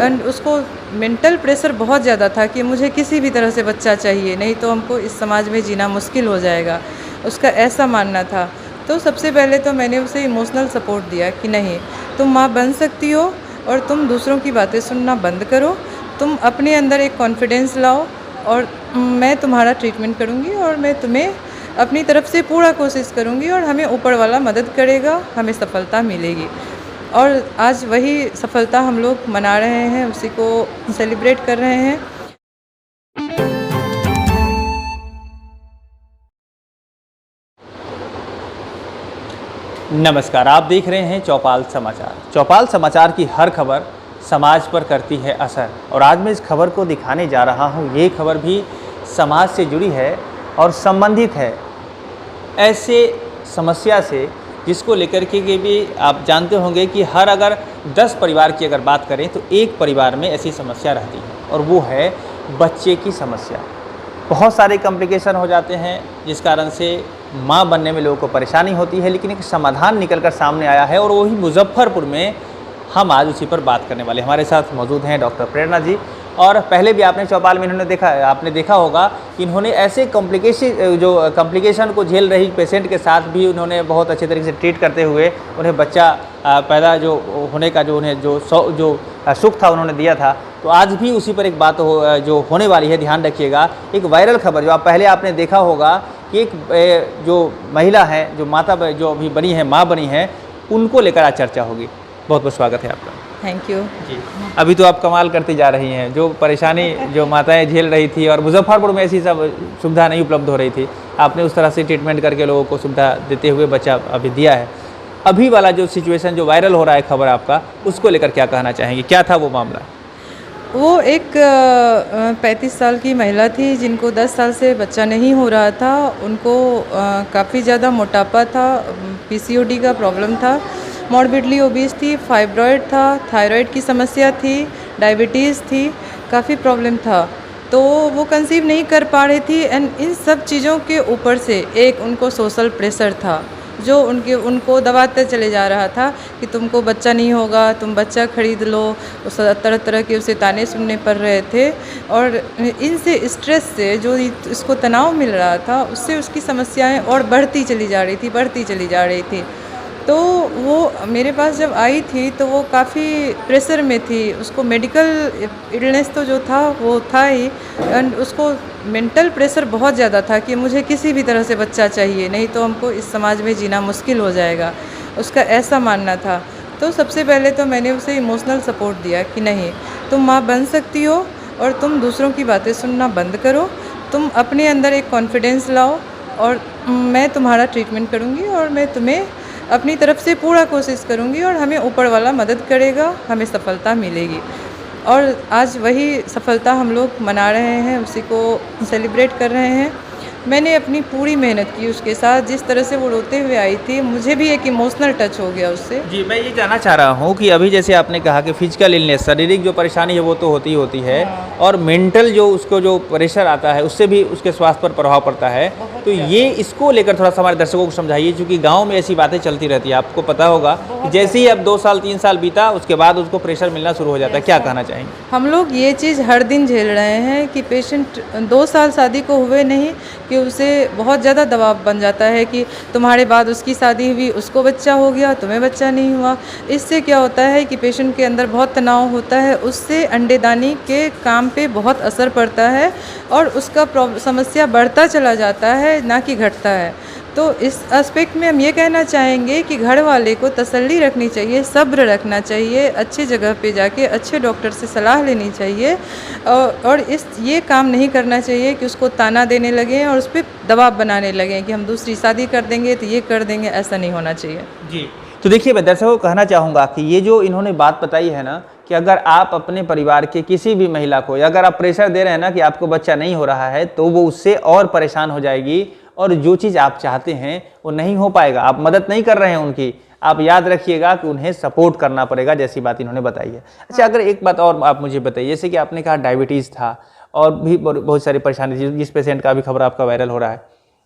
And उसको mental pressure बहुत ज़्यादा था कि मुझे किसी भी तरह से बच्चा चाहिए, नहीं तो हमको इस समाज में जीना मुश्किल हो जाएगा, उसका ऐसा मानना था। तो सबसे पहले तो मैंने उसे इमोशनल सपोर्ट दिया कि नहीं, तुम माँ बन सकती हो और तुम दूसरों की बातें सुनना बंद करो, तुम अपने अंदर एक कॉन्फिडेंस लाओ और मैं तुम्हारा ट्रीटमेंट करूँगी और मैं तुम्हें अपनी तरफ से पूरा कोशिश करूँगी और हमें ऊपर वाला मदद करेगा, हमें सफलता मिलेगी। और आज वही सफलता हम लोग मना रहे हैं, उसी को सेलिब्रेट कर रहे हैं। नमस्कार, आप देख रहे हैं चौपाल समाचार। चौपाल समाचार की हर खबर समाज पर करती है असर और आज मैं इस खबर को दिखाने जा रहा हूँ। ये खबर भी समाज से जुड़ी है और संबंधित है ऐसे समस्या से जिसको लेकर के भी आप जानते होंगे कि हर अगर 10 परिवार की अगर बात करें तो एक परिवार में ऐसी समस्या रहती है और वो है बच्चे की समस्या। बहुत सारे कॉम्प्लिकेशन हो जाते हैं जिस कारण से माँ बनने में लोगों को परेशानी होती है, लेकिन एक समाधान निकलकर सामने आया है और वही मुजफ्फरपुर में हम आज उसी पर बात करने वाले। हमारे साथ मौजूद हैं डॉक्टर प्रेरणा जी और पहले भी आपने चौपाल में आपने देखा होगा कि इन्होंने ऐसे कॉम्प्लिकेशन को झेल रही पेशेंट के साथ भी उन्होंने बहुत अच्छे तरीके से ट्रीट करते हुए उन्हें बच्चा पैदा जो होने का जो उन्हें जो सुख था उन्होंने दिया था। तो आज भी उसी पर एक बात जो होने वाली है, ध्यान रखिएगा। एक वायरल खबर जो पहले आपने देखा होगा कि एक जो महिला है, जो माता जो अभी बनी है, माँ बनी है, उनको लेकर आज चर्चा होगी। बहुत बहुत स्वागत है आपका। थैंक यू जी। अभी तो आप कमाल करती जा रही हैं, जो परेशानी जो माताएं झेल रही थी और मुजफ्फरपुर में ऐसी सब सुविधा नहीं उपलब्ध हो रही थी, आपने उस तरह से ट्रीटमेंट करके लोगों को सुविधा देते हुए बच्चा अभी दिया है। अभी वाला जो सिचुएशन जो वायरल हो रहा है खबर आपका, उसको लेकर क्या कहना चाहेंगे, क्या था वो मामला? वो एक 35 साल की महिला थी जिनको 10 साल से बच्चा नहीं हो रहा था। उनको काफ़ी ज़्यादा मोटापा था, पीसीओडी का प्रॉब्लम था, मॉर्बिडली ओबीस थी, फाइब्रॉयड था, थायराइड की समस्या थी, डायबिटीज़ थी, काफ़ी प्रॉब्लम था। तो वो कंसीव नहीं कर पा रही थी एंड इन सब चीज़ों के ऊपर से एक उनको सोशल प्रेशर था जो उनको दबाते चले जा रहा था कि तुमको बच्चा नहीं होगा, तुम बच्चा खरीद लो। उस तरह तरह के उसे ताने सुनने पड़ रहे थे और इनसे स्ट्रेस से जो इसको तनाव मिल रहा था उससे उसकी समस्याएं और बढ़ती चली जा रही थी। तो वो मेरे पास जब आई थी तो वो काफ़ी प्रेशर में थी। उसको मेडिकल इलनेस तो जो था वो था ही एंड उसको मेंटल प्रेशर बहुत ज़्यादा था कि मुझे किसी भी तरह से बच्चा चाहिए, नहीं तो हमको इस समाज में जीना मुश्किल हो जाएगा, उसका ऐसा मानना था। तो सबसे पहले तो मैंने उसे इमोशनल सपोर्ट दिया कि नहीं, तुम माँ बन सकती हो और तुम दूसरों की बातें सुनना बंद करो, तुम अपने अंदर एक कॉन्फिडेंस लाओ और मैं तुम्हारा ट्रीटमेंट करूँगी और मैं तुम्हें अपनी तरफ से पूरा कोशिश करूँगी और हमें ऊपर वाला मदद करेगा, हमें सफलता मिलेगी। और आज वही सफलता हम लोग मना रहे हैं, उसी को सेलिब्रेट कर रहे हैं। मैंने अपनी पूरी मेहनत की उसके साथ, जिस तरह से वो रोते हुए आई थी मुझे भी एक इमोशनल टच हो गया उससे। जी, मैं ये जानना चाह रहा हूँ कि अभी जैसे आपने कहा कि फिजिकल इलनेस, शारीरिक जो परेशानी है वो तो होती है और मेंटल जो उसको जो प्रेशर आता है उससे भी उसके स्वास्थ्य पर प्रभाव पड़ता है। तो ये इसको लेकर थोड़ा सा हमारे दर्शकों को समझाइए, क्योंकि गाँव में ऐसी बातें चलती रहती है। आपको पता होगा कि जैसे ही अब 2 साल 3 साल बीता उसके बाद उसको प्रेशर मिलना शुरू हो जाता है। क्या कहना चाहेंगे? हम लोग ये चीज़ हर दिन झेल रहे हैं कि पेशेंट 2 साल शादी को हुए नहीं कि उसे बहुत ज़्यादा दबाव बन जाता है कि तुम्हारे बाद उसकी शादी हुई, उसको बच्चा हो गया, तुम्हें बच्चा नहीं हुआ। इससे क्या होता है कि पेशेंट के अंदर बहुत तनाव होता है, उससे अंडेदानी के काम पे बहुत असर पड़ता है और उसका समस्या बढ़ता चला जाता है, ना कि घटता है। तो इस एस्पेक्ट में हम ये कहना चाहेंगे कि घर वाले को तसल्ली रखनी चाहिए, सब्र रखना चाहिए, अच्छी जगह पे जाके अच्छे डॉक्टर से सलाह लेनी चाहिए और ये काम नहीं करना चाहिए कि उसको ताना देने लगें और उस पर दबाव बनाने लगें कि हम दूसरी शादी कर देंगे तो ये कर देंगे। ऐसा नहीं होना चाहिए। जी, तो देखिए मैं दर्शकों को कहना चाहूँगा कि ये जो इन्होंने बात बताई है ना कि अगर आप अपने परिवार के किसी भी महिला को या अगर आप प्रेशर दे रहे हैं ना कि आपको बच्चा नहीं हो रहा है, तो वो उससे और परेशान हो जाएगी और जो चीज़ आप चाहते हैं वो नहीं हो पाएगा। आप मदद नहीं कर रहे हैं उनकी, आप याद रखिएगा कि उन्हें सपोर्ट करना पड़ेगा, जैसी बात इन्होंने बताई है। अच्छा, अगर एक बात और आप मुझे बताइए, जैसे कि आपने कहा डायबिटीज़ था और भी बहुत सारी परेशानी, जिस पेशेंट का भी खबर आपका वायरल हो रहा है,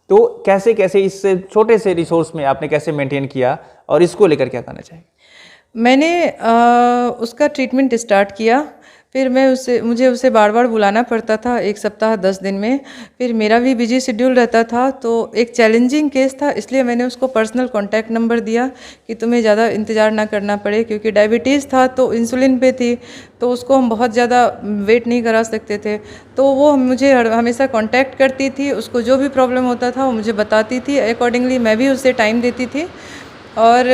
तो कैसे कैसे इस छोटे से रिसोर्स में आपने कैसे मेंटेन किया और इसको लेकर क्या कहना चाहिए? मैंने उसका ट्रीटमेंट स्टार्ट किया फिर मुझे उसे बार बार बुलाना पड़ता था, 1 सप्ताह 10 दिन में। फिर मेरा भी बिजी शेड्यूल रहता था, तो एक चैलेंजिंग केस था, इसलिए मैंने उसको पर्सनल कॉन्टैक्ट नंबर दिया कि तुम्हें ज़्यादा इंतज़ार ना करना पड़े, क्योंकि डायबिटीज़ था तो इंसुलिन पे थी, तो उसको हम बहुत ज़्यादा वेट नहीं करा सकते थे। तो वो मुझे हमेशा कांटेक्ट करती थी, उसको जो भी प्रॉब्लम होता था वो मुझे बताती थी, अकॉर्डिंगली मैं भी उसे टाइम देती थी। और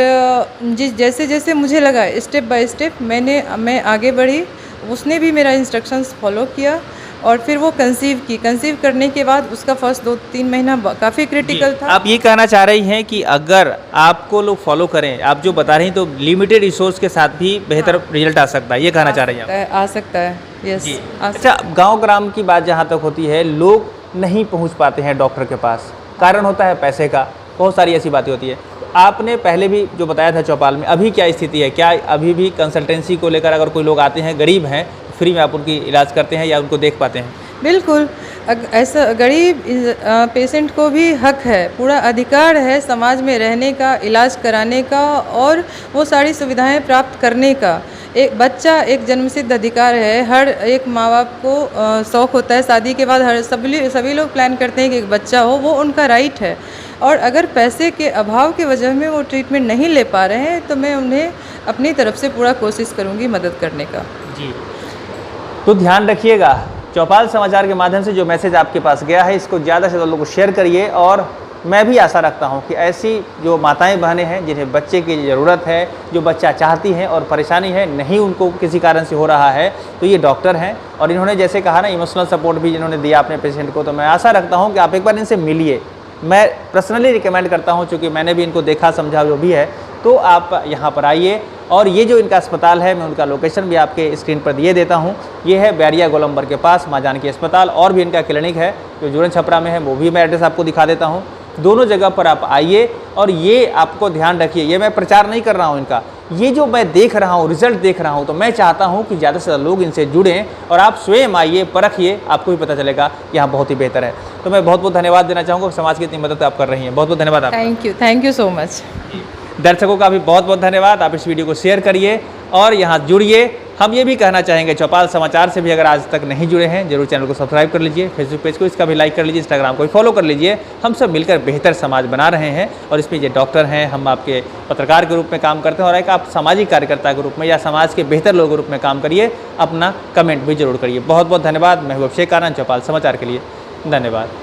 जैसे जैसे मुझे लगा स्टेप बाय स्टेप मैं आगे बढ़ी, उसने भी मेरा इंस्ट्रक्शंस फॉलो किया और फिर वो कंसीव करने के बाद उसका फर्स्ट 2-3 महीना काफ़ी क्रिटिकल था। आप ये कहना चाह रही हैं कि अगर आपको लोग फॉलो करें, आप जो बता रही हैं, तो लिमिटेड रिसोर्स के साथ भी बेहतर रिजल्ट आ सकता है, ये कहना चाह रही हैं आप? आ सकता है, यस। जी। अच्छा, गांव ग्राम की बात जहाँ तक होती है, लोग नहीं पहुँच पाते हैं डॉक्टर के पास, कारण होता है पैसे का, बहुत सारी ऐसी बातें होती है। आपने पहले भी जो बताया था चौपाल में, अभी क्या स्थिति है? क्या अभी भी कंसल्टेंसी को लेकर अगर कोई लोग आते हैं, गरीब हैं, फ्री में आप उनकी इलाज करते हैं या उनको देख पाते हैं? बिल्कुल, ऐसा गरीब पेशेंट को भी हक है, पूरा अधिकार है समाज में रहने का, इलाज कराने का और वो सारी सुविधाएं प्राप्त करने का। एक बच्चा एक जन्मसिद्ध अधिकार है, हर एक माँ बाप को शौक़ होता है शादी के बाद, सभी लोग प्लान करते हैं कि एक बच्चा हो, वो उनका राइट है। और अगर पैसे के अभाव की वजह में वो ट्रीटमेंट नहीं ले पा रहे हैं, तो मैं उन्हें अपनी तरफ से पूरा कोशिश करूँगी मदद करने का। जी, तो ध्यान रखिएगा, चौपाल समाचार के माध्यम से जो मैसेज आपके पास गया है, इसको ज़्यादा से ज़्यादा लोगों को शेयर करिए। और मैं भी आशा रखता हूं कि ऐसी जो माताएं बहनें हैं, जिन्हें बच्चे की ज़रूरत है, जो बच्चा चाहती हैं और परेशानी है, नहीं उनको किसी कारण से हो रहा है, तो ये डॉक्टर हैं और इन्होंने जैसे कहा ना, इमोशनल सपोर्ट भी जिन्होंने दिया अपने पेशेंट को, तो मैं आशा रखता हूँ कि आप एक बार इनसे मिलिए। मैं पर्सनली रिकमेंड करता हूँ, चूँकि मैंने भी इनको देखा समझा जो भी है, तो आप यहाँ पर आइए। और ये जो इनका अस्पताल है, मैं उनका लोकेशन भी आपके स्क्रीन पर दिए देता हूँ। ये है बैरिया गोलंबर के पास माँ जानकी अस्पताल, और भी इनका क्लिनिक है जो जुड़न छपरा में है, वो भी मैं एड्रेस आपको दिखा देता हूँ। दोनों जगह पर आप आइए। और ये आपको ध्यान रखिए, ये मैं प्रचार नहीं कर रहा हूँ इनका, ये जो मैं देख रहा हूँ, रिजल्ट देख रहा हूँ, तो मैं चाहता हूँ कि ज़्यादा से ज़्यादा लोग इनसे जुड़ें और आप स्वयं आइए, परखिए, आपको भी पता चलेगा कि यहाँ बहुत ही बेहतर है। तो मैं बहुत बहुत धन्यवाद देना चाहूँगा, समाज की इतनी मदद आप कर रही हैं, बहुत बहुत धन्यवाद आपका। Thank you so much. दर्शकों का भी बहुत बहुत धन्यवाद। आप इस वीडियो को शेयर करिए और यहाँ जुड़िए। हम ये भी कहना चाहेंगे, चौपाल समाचार से भी अगर आज तक नहीं जुड़े हैं, जरूर चैनल को सब्सक्राइब कर लीजिए, फेसबुक पेज को इसका भी लाइक कर लीजिए, इंस्टाग्राम को भी फॉलो कर लीजिए। हम सब मिलकर बेहतर समाज बना रहे हैं और इसमें ये डॉक्टर हैं, हम आपके पत्रकार के रूप में काम करते हैं और एक आप सामाजिक कार्यकर्ता के रूप में या समाज के बेहतर लोगों के रूप में काम करिए। अपना कमेंट भी जरूर करिए। बहुत बहुत धन्यवाद। मैं हूं अभिषेक आनंद, चौपाल समाचार के लिए धन्यवाद।